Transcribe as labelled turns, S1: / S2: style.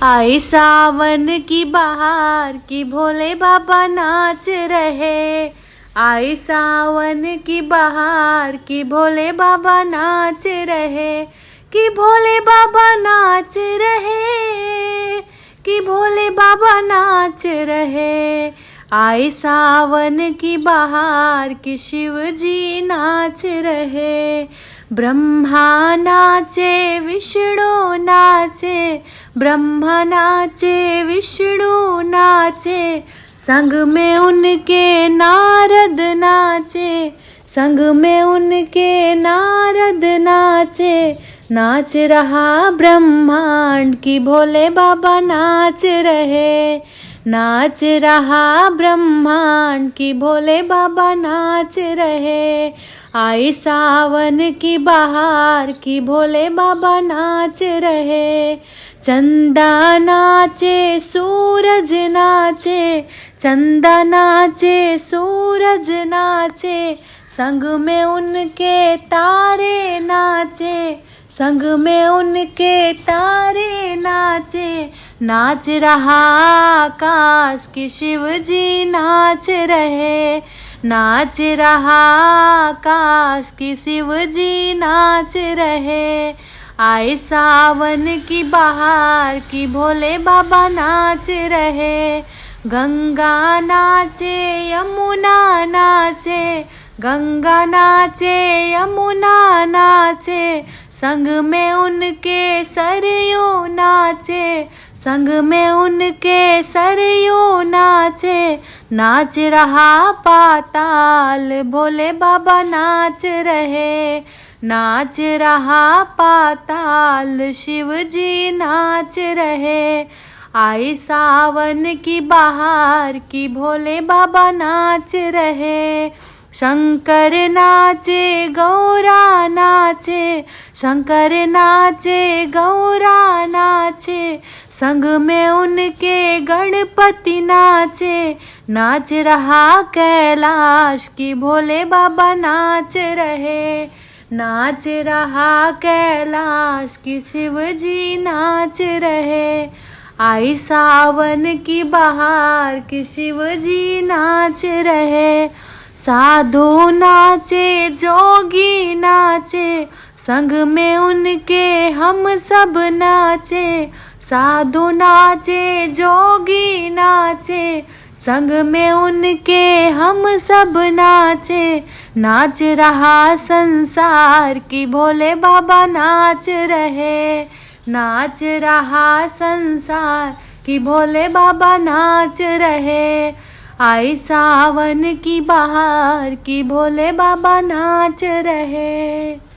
S1: आई सावन की बहार की भोले बाबा नाच रहे। आई सावन की बहार की भोले बाबा नाच रहे। कि भोले बाबा नाच रहे। कि भोले बाबा नाच रहे। आई सावन की बहार की शिव जी नाच रहे। ब्रह्मा नाचे विष्णु नाचे। ब्रह्मा नाचे विष्णु नाचे। संग में उनके नारद नाचे। संग में उनके नारद नाचे। नाच रहा ब्रह्मांड की भोले बाबा नाच रहे। नाच रहा ब्रह्मांड की भोले बाबा नाच रहे। आई सावन की बहार की भोले बाबा नाच रहे। चंदा नाचे सूरज नाचे। चंदा नाचे सूरज नाचे। संग में उनके तारे नाचे। संग में उनके तारे नाचे। नाच रहा आकाश की शिव जी नाच रहे। नाच रहा आकाश की शिव जी नाच रहे। आए सावन की बहार की भोले बाबा नाच रहे। गंगा नाचे यमुना नाचे। गंगा नाचे यमुना नाचे। संग में उनके सरयू नाचे। संग में उनके सरयू नाचे। नाच रहा पाताल भोले बाबा नाच रहे। नाच रहा पाताल शिव जी नाच रहे। आई सावन की बहार की भोले बाबा नाच रहे। शंकर नाचे गौरा नाचे। शंकर नाचे गौरा नाचे। संग में उनके गणपति नाचे। नाच रहा कैलाश की भोले बाबा नाच रहे। नाच रहा कैलाश की शिव जी नाच रहे। आई सावन की बहार की शिव जी नाच रहे। साधु नाचे जोगी नाचे। संग में उनके हम सब नाचे। साधु नाचे जोगी नाचे। संग में उनके हम सब नाचे। नाच रहा संसार की भोले बाबा नाच रहे। नाच रहा संसार की भोले बाबा नाच रहे। आई सावन की बहार की भोले बाबा नाच रहे।